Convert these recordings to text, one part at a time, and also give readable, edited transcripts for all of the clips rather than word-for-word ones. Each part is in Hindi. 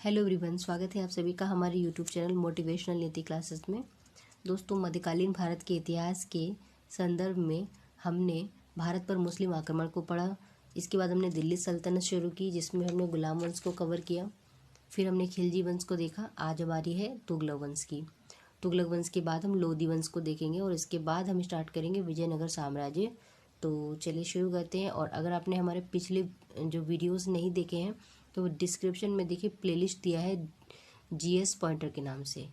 हेलो एवरीवन, स्वागत है आप सभी का हमारे यूट्यूब चैनल मोटिवेशनल नीति क्लासेस में। दोस्तों, मध्यकालीन भारत के इतिहास के संदर्भ में हमने भारत पर मुस्लिम आक्रमण को पढ़ा। इसके बाद हमने दिल्ली सल्तनत शुरू की, जिसमें हमने गुलाम वंश को कवर किया। फिर हमने खिलजी वंश को देखा। आज हमारी है तुगलक वंश की। तुगलक वंश के बाद हम लोधी वंश को देखेंगे और इसके बाद हम स्टार्ट करेंगे विजयनगर साम्राज्य। तो चलिए शुरू करते हैं। और अगर आपने हमारे पिछले जो वीडियोस नहीं देखे हैं तो डिस्क्रिप्शन में देखिए प्लेलिस्ट दिया है जीएस पॉइंटर के नाम से,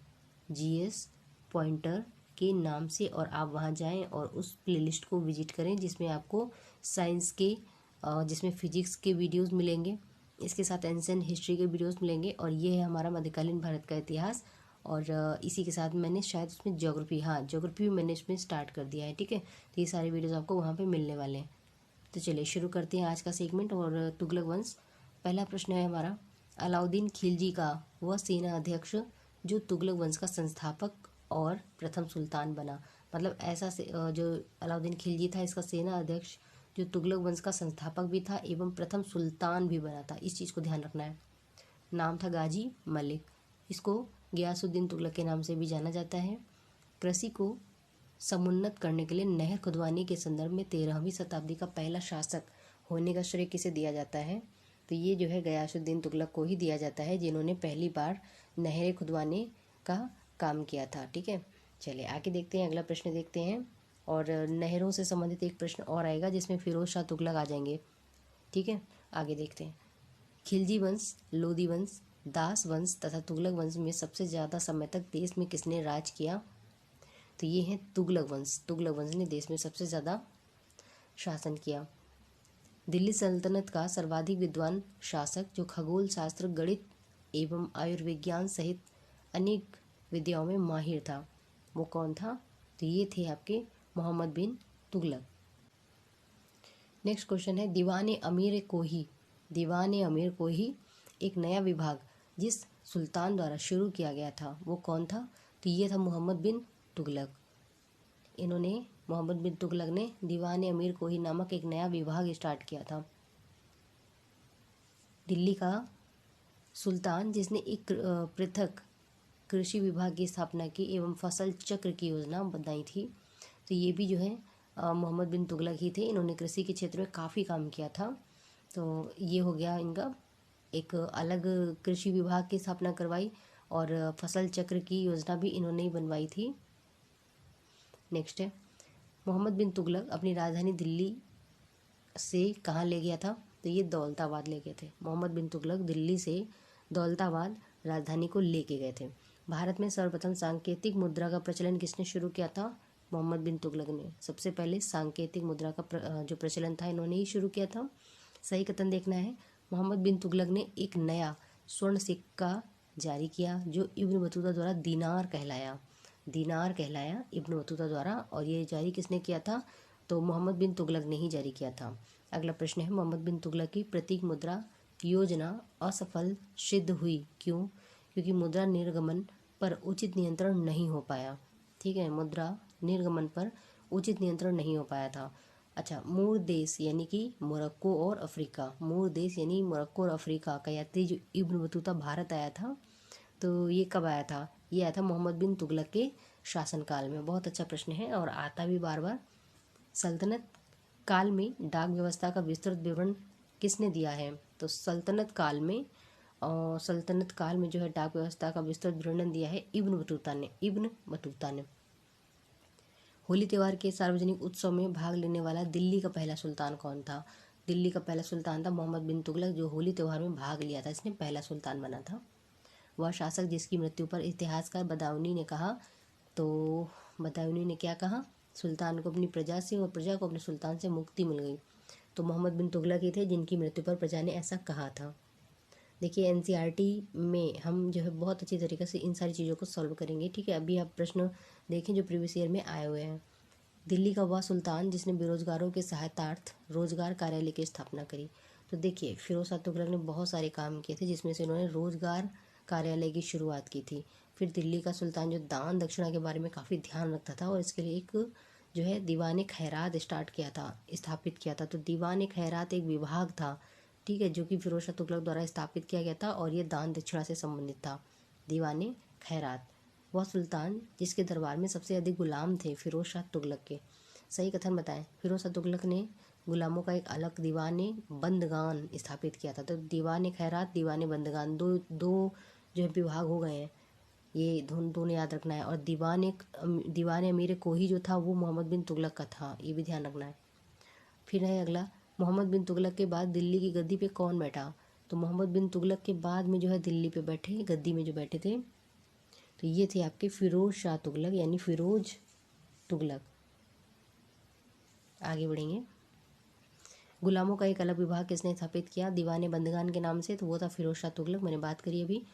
जीएस पॉइंटर के नाम से, और आप वहां जाएं और उस प्लेलिस्ट को विजिट करें, जिसमें आपको साइंस के जिसमें फिजिक्स के वीडियोस मिलेंगे, इसके साथ एंशिएंट हिस्ट्री के वीडियोस मिलेंगे। और ये है हमारा मध्यकालीन भारत का इतिहास। और इसी के साथ मैंने शायद उसमें ज्योग्राफी, ज्योग्राफी भी मैंने इसमें स्टार्ट कर दिया है। ठीक है, तो ये सारे वीडियोस आपको वहाँ पे मिलने वाले हैं। तो चलिए शुरू करते हैं आज का सेगमेंट। और तुगलक वंश, पहला प्रश्न है हमारा, अलाउद्दीन खिलजी का वह सेना अध्यक्ष जो तुगलक वंश का संस्थापक और प्रथम सुल्तान बना। मतलब ऐसा से जो अलाउद्दीन खिलजी था, इसका सेना अध्यक्ष जो तुगलक वंश का संस्थापक भी था एवं प्रथम सुल्तान भी बना था। इस चीज़ को ध्यान रखना है। नाम था गाजी मलिक। इसको गियासुद्दीन तुगलक के नाम से भी जाना जाता है। कृषि को समुन्नत करने के लिए नहर खुदवाने के संदर्भ में 13वीं शताब्दी का पहला शासक होने का श्रेय किसे दिया जाता है? तो ये जो है गयासुद्दीन तुगलक को ही दिया जाता है, जिन्होंने पहली बार नहरें खुदवाने का काम किया था। ठीक है, चलिए आगे देखते हैं, अगला प्रश्न देखते हैं। और नहरों से संबंधित एक प्रश्न और आएगा जिसमें फिरोज शाह तुगलक आ जाएंगे। ठीक है, आगे देखते हैं। खिलजी वंश, लोधी वंश, दास वंश तथा तुगलक वंश में सबसे ज़्यादा समय तक देश में किसने राज किया? तो ये है तुगलक वंश। तुगलक वंश ने देश में सबसे ज़्यादा शासन किया। दिल्ली सल्तनत का सर्वाधिक विद्वान शासक जो खगोल शास्त्र, गणित एवं आयुर्विज्ञान सहित अनेक विद्याओं में माहिर था, वो कौन था? तो ये थे आपके मोहम्मद बिन तुगलक। नेक्स्ट क्वेश्चन है, दीवान अमीर को ही एक नया विभाग जिस सुल्तान द्वारा शुरू किया गया था वो कौन था? तो ये था मोहम्मद बिन तुगलक। इन्होंने, मोहम्मद बिन तुगलक ने दीवान अमीर कोही नामक एक नया विभाग स्टार्ट किया था। दिल्ली का सुल्तान जिसने एक पृथक कृषि विभाग की स्थापना की एवं फसल चक्र की योजना बनाई थी, तो ये भी जो है मोहम्मद बिन तुगलक ही थे। इन्होंने कृषि के क्षेत्र में काफ़ी काम किया था। तो ये हो गया इनका, एक अलग कृषि विभाग की स्थापना करवाई और फसल चक्र की योजना भी इन्होंने ही बनवाई थी। नेक्स्ट है, मोहम्मद बिन तुगलक अपनी राजधानी दिल्ली से कहाँ ले गया था? तो ये दौलताबाद ले गए थे। मोहम्मद बिन तुगलक दिल्ली से दौलताबाद राजधानी को लेके गए थे। भारत में सर्वप्रथम सांकेतिक मुद्रा का प्रचलन किसने शुरू किया था? मोहम्मद बिन तुगलक ने। सबसे पहले सांकेतिक मुद्रा का जो प्रचलन था, इन्होंने ही शुरू किया था। सही कथन देखना है। मोहम्मद बिन तुगलक ने एक नया स्वर्ण सिक्का जारी किया जो इब्न बतूता द्वारा दीनार कहलाया इब्न बतूता द्वारा। और ये जारी किसने किया था? तो मोहम्मद बिन तुगलक ने ही जारी किया था। अगला प्रश्न है, मोहम्मद बिन तुगलक की प्रतीक मुद्रा योजना असफल सिद्ध हुई, क्यों? क्योंकि मुद्रा निर्गमन पर उचित नियंत्रण नहीं हो पाया। ठीक है, मुद्रा निर्गमन पर उचित नियंत्रण नहीं हो पाया था। अच्छा, मूल देश यानी कि मोरक्को और अफ्रीका, मूल देश यानी मोरक्को और अफ्रीका का यात्री जो इब्न बतूता भारत आया था, तो ये कब आया था? ये आया था मोहम्मद बिन तुगलक के शासनकाल में। बहुत अच्छा प्रश्न है और आता भी बार बार। सल्तनत काल में डाक व्यवस्था का विस्तृत विवरण किसने दिया है? तो सल्तनत काल में जो है डाक व्यवस्था का विस्तृत विवरण दिया है इब्न बतूता ने। होली त्यौहार के सार्वजनिक उत्सव में भाग लेने वाला दिल्ली का पहला सुल्तान कौन था? दिल्ली का पहला सुल्तान था मोहम्मद बिन तुगलक, जो होली त्यौहार में भाग लिया था, इसने पहला सुल्तान बना था। वह शासक जिसकी मृत्यु पर इतिहासकार बदायूनी ने कहा, तो बदायूनी ने क्या कहा? सुल्तान को अपनी प्रजा से और प्रजा को अपने सुल्तान से मुक्ति मिल गई। तो मोहम्मद बिन तुगलक ही थे जिनकी मृत्यु पर प्रजा ने ऐसा कहा था। देखिए एनसीईआरटी में हम जो है बहुत अच्छी तरीके से इन सारी चीज़ों को सॉल्व करेंगे। ठीक है, अभी आप प्रश्न देखें जो प्रीवियस ईयर में आए हुए हैं। दिल्ली का वह सुल्तान जिसने बेरोजगारों के सहायतार्थ रोजगार कार्यालय की स्थापना करी। तो देखिए फिरोज शाह तुगलक ने बहुत सारे काम किए थे, जिसमें से उन्होंने रोजगार कार्यालय की शुरुआत की थी। फिर दिल्ली का सुल्तान जो दान दक्षिणा के बारे में काफ़ी ध्यान रखता था और इसके लिए एक जो है दीवान खैरात स्थापित किया था। तो दीवान खैरात एक विभाग था। ठीक है, जो कि फिरोज शाह तुगलक द्वारा स्थापित किया गया था और ये दान दक्षिणा से संबंधित था। दीवाने खैरात, वह सुल्तान जिसके दरबार में सबसे अधिक गुलाम थे फिरोज शाह तुगलक के। सही कथन बताएं। फिरोज शाह तुगलक ने गुलामों का एक अलग दीवाने बंदगान स्थापित किया था। तो दीवाने खैरात, दीवाने बंदगान, दो दो जो है विभाग हो गए हैं, ये दोनों याद रखना है। और दीवाने अमीर कोही जो था वो मोहम्मद बिन तुगलक का था, ये भी ध्यान रखना है। फिर है अगला, मोहम्मद बिन तुगलक के बाद दिल्ली की गद्दी पे कौन बैठा? तो मोहम्मद बिन तुगलक के बाद में जो है दिल्ली पे बैठे, गद्दी में जो बैठे थे, तो ये थे आपके फिरोज शाह तुगलक यानी फिरोज तुगलक। आगे बढ़ेंगे। गुलामों का एक अलग विभाग किसने स्थापित किया? दीवाने बंदगान के नाम से, तो वो था फिरोज शाह तुगलक, मैंने बात करी अभी,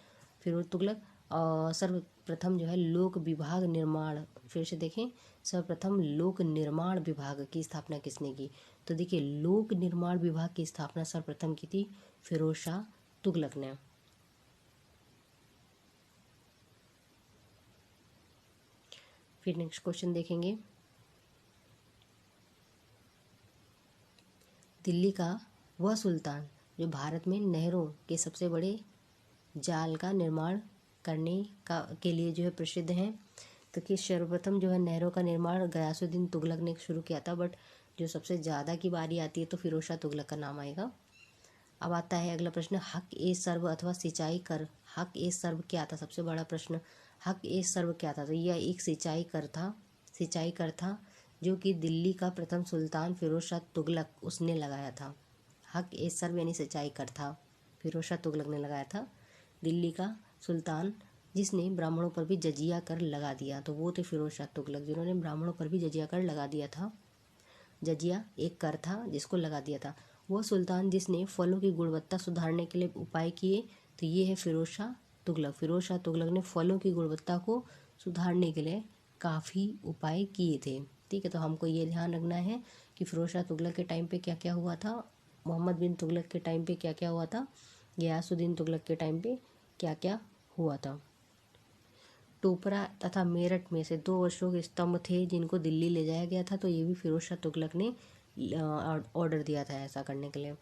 फिरोज तुगलक। और सर्वप्रथम जो है लोक विभाग निर्माण, फिर से देखें, सर्वप्रथम लोक निर्माण विभाग की स्थापना किसने की? तो देखिए, लोक निर्माण विभाग की स्थापना सर्वप्रथम की थी फिरोज शाह तुगलक ने। फिर नेक्स्ट क्वेश्चन देखेंगे। दिल्ली का वह सुल्तान जो भारत में नहरों के सबसे बड़े जाल का निर्माण करने के लिए जो है प्रसिद्ध हैं। तो कि सर्वप्रथम जो है नहरों का निर्माण गयासुद्दीन तुगलक ने शुरू किया था, बट जो सबसे ज़्यादा की बारी आती है तो फिरोज शाह तुगलक का नाम आएगा। अब आता है अगला प्रश्न, हक ए सर्व अथवा सिंचाई कर। हक ए सर्व क्या था? सबसे बड़ा प्रश्न, हक ए सर्व क्या था? तो यह एक सिंचाई कर था जो कि दिल्ली का प्रथम सुल्तान फिरोज शाह तुगलक उसने लगाया था। हक ए सर्व यानी सिंचाई कर था, फिरोज शाह तुगलक ने लगाया था। दिल्ली का सुल्तान जिसने ब्राह्मणों पर भी जजिया कर लगा दिया, तो वो थे फिरोज शाह तुगलक, जिन्होंने ब्राह्मणों पर भी जजिया कर लगा दिया था। जजिया एक कर था जिसको लगा दिया था। वह सुल्तान जिसने फलों की गुणवत्ता सुधारने के लिए उपाय किए, तो ये है फिरोज शाह तुगलक। फिरोज शाह तुगलक ने फलों की गुणवत्ता को सुधारने के लिए काफ़ी उपाय किए थे। ठीक है, तो हमको ये ध्यान रखना है कि फिरोज शाह तुगलक के टाइम पे क्या क्या हुआ था, मोहम्मद बिन तुगलक के टाइम पे क्या क्या हुआ था, गयासुद्दीन तुगलक के टाइम पे क्या क्या हुआ था। टोपरा तथा मेरठ में से 2 अशोक स्तंभ थे जिनको दिल्ली ले जाया गया था, तो ये भी फिरोज शाह तुगलक ने ऑर्डर दिया था ऐसा करने के लिए।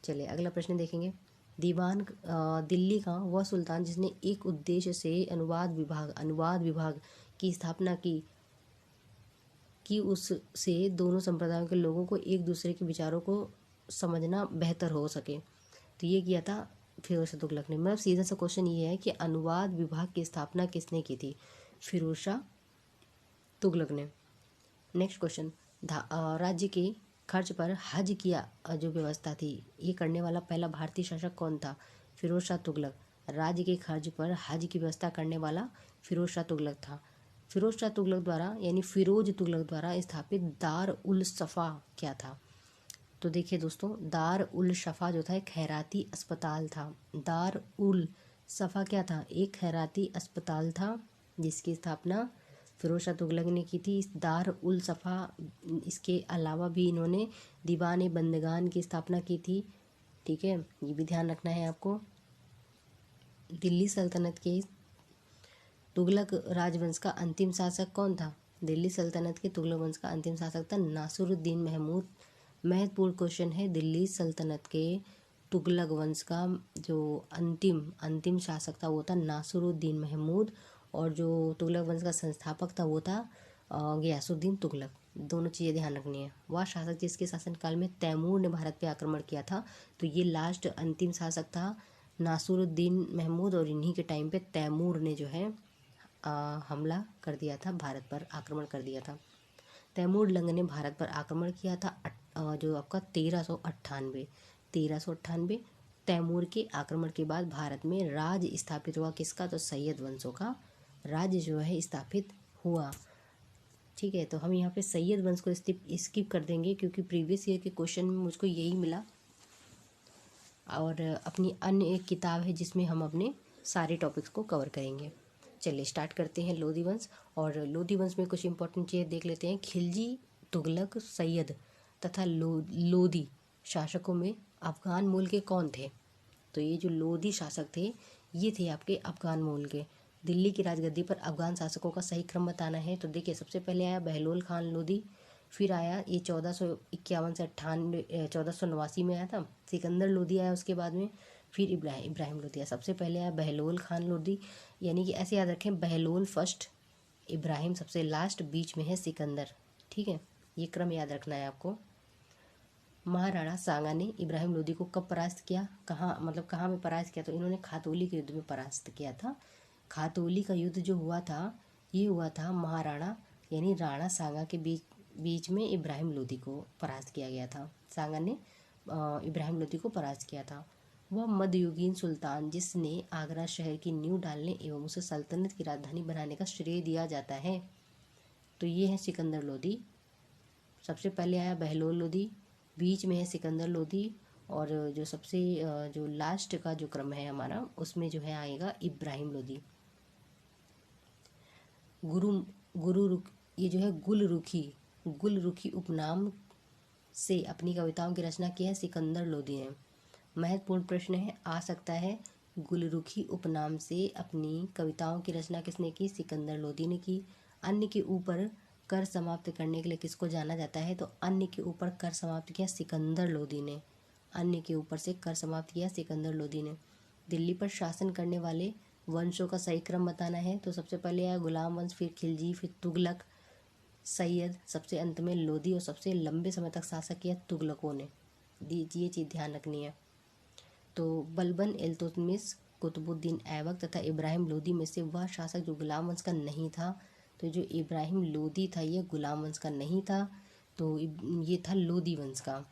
चलिए अगला प्रश्न देखेंगे। दिल्ली का वह सुल्तान जिसने एक उद्देश्य से अनुवाद विभाग की स्थापना की कि उससे दोनों संप्रदायों के लोगों को एक दूसरे के विचारों को समझना बेहतर हो सके, तो ये किया था फिरोज शाह तुगलक ने। मतलब सीधा सा क्वेश्चन ये है कि अनुवाद विभाग की स्थापना किसने की थी? फिरोज शाह तुगलक ने। नेक्स्ट क्वेश्चन, राज्य के खर्च पर हज की जो व्यवस्था थी, ये करने वाला पहला भारतीय शासक कौन था? फिरोज शाह तुगलक। राज्य के खर्च पर हज की व्यवस्था करने वाला फिरोज शाह तुगलक था। फिरोज शाह तुगलक द्वारा यानी फिरोज तुगलक द्वारा स्थापित दार उल सफ़ा क्या था? तो देखिए दोस्तों, दार उल सफ़ा जो था एक खैराती अस्पताल था। दार उल सफ़ा क्या था? एक खैराती अस्पताल था जिसकी स्थापना फिरोज शाह तुगलक ने की थी। इस दार उल सफ़ा, इसके अलावा भी इन्होंने दीवाने बंदगान की स्थापना की थी। ठीक है, ये भी ध्यान रखना है आपको। दिल्ली सल्तनत के तुगलक राजवंश का अंतिम शासक कौन था? दिल्ली सल्तनत के तुगलक वंश का अंतिम शासक था नासिरुद्दीन महमूद। महत्वपूर्ण क्वेश्चन है, दिल्ली सल्तनत के तुगलक वंश का जो अंतिम शासक था वो था नासिरुद्दीन महमूद, और जो तुगलक वंश का संस्थापक था वो था गयासुद्दीन तुगलक। दोनों चीज़ें ध्यान रखनी है। वह शासक जिसके शासनकाल में तैमूर ने भारत पे आक्रमण किया था, तो ये लास्ट अंतिम शासक था नासिरुद्दीन महमूद, और इन्हीं के टाइम पे तैमूर ने जो है हमला कर दिया था, भारत पर आक्रमण कर दिया था। तैमूर लंग ने भारत पर आक्रमण किया था जो आपका 1398 तैमूर के आक्रमण के बाद भारत में राज स्थापित हुआ किसका? तो सैयद वंशों का राज्य जो है स्थापित हुआ। ठीक है, तो हम यहाँ पे सैयद वंश को स्किप कर देंगे क्योंकि प्रीवियस ईयर के क्वेश्चन में मुझको यही मिला, और अपनी अन्य एक किताब है जिसमें हम अपने सारे टॉपिक्स को कवर करेंगे। चलिए स्टार्ट करते हैं लोधी वंश। और लोधी वंश में कुछ इंपॉर्टेंट चीज़ें देख लेते हैं। खिलजी, तुगलक, सैयद तथा लोधी शासकों में अफगान मूल के कौन थे? तो ये जो लोधी शासक थे ये थे आपके अफगान मूल के। दिल्ली की राजगद्दी पर अफगान शासकों का सही क्रम बताना है, तो देखिए सबसे पहले आया बहलोल खान लोधी, फिर आया ये 1451 से 1489 में आया था। सिकंदर लोदी आया उसके बाद में। फिर इब्राहिम लोदी आया। सबसे पहले आया बहलोल खान लोदी, यानी कि ऐसे याद रखें, बहलोल फर्स्ट, इब्राहिम सबसे लास्ट, बीच में है सिकंदर। ठीक है, ये क्रम याद रखना है आपको। महाराणा सांगा ने इब्राहिम लोदी को कब परास्त किया, कहाँ में परास्त किया, तो इन्होंने खातौली के युद्ध में परास्त किया था। खातौली का युद्ध जो हुआ था, ये हुआ था महाराणा यानी राणा सांगा के बीच में इब्राहिम लोदी को परास्त किया गया था। सांगा ने इब्राहिम लोदी को परास्त किया था। वह मध्ययुगीन सुल्तान जिसने आगरा शहर की नींव डालने एवं उसे सल्तनत की राजधानी बनाने का श्रेय दिया जाता है। तो ये है सिकंदर लोदी। सबसे पहले आया बहलोल लोदी, बीच में है सिकंदर लोदी, और जो सबसे जो लास्ट का जो क्रम है हमारा, उसमें जो है आएगा इब्राहिम लोदी। ये जो है गुलरुखी उपनाम से अपनी कविताओं की रचना की है सिकंदर लोदी ने। महत्वपूर्ण प्रश्न है, आ सकता है, गुलरुखी उपनाम से अपनी कविताओं की रचना किसने की, सिकंदर लोदी ने की। अन्य के ऊपर कर समाप्त करने के लिए किसको जाना जाता है, तो अन्य के ऊपर कर समाप्त किया सिकंदर लोदी ने। अन्य के ऊपर से कर समाप्त किया सिकंदर लोदी ने। दिल्ली पर शासन करने वाले वंशों का सही क्रम बताना है, तो सबसे पहले आया गुलाम वंश, फिर खिलजी, फिर तुगलक, सैयद, सबसे अंत में लोदी, और सबसे लंबे समय तक शासक किया तुगलकों ने। ये चीज़ ध्यान रखनी है। तो बलबन, इल्तुतमिश, कुतुबुद्दीन ऐबक तथा इब्राहिम लोदी में से वह शासक जो गुलाम वंश का नहीं था, तो जो इब्राहिम लोदी था ये गुलाम वंश का नहीं था, तो ये था लोदी वंश का।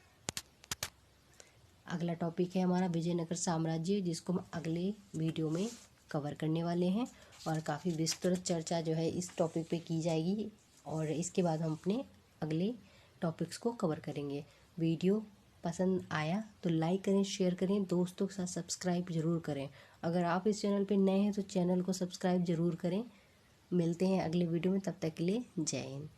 अगला टॉपिक है हमारा विजयनगर साम्राज्य, जिसको हम अगले वीडियो में कवर करने वाले हैं, और काफ़ी विस्तृत चर्चा जो है इस टॉपिक पे की जाएगी, और इसके बाद हम अपने अगले टॉपिक्स को कवर करेंगे। वीडियो पसंद आया तो लाइक करें, शेयर करें, दोस्तों के साथ सब्सक्राइब जरूर करें। अगर आप इस चैनल पे नए हैं तो चैनल को सब्सक्राइब जरूर करें। मिलते हैं अगले वीडियो में, तब तक के लिए जय हिंद।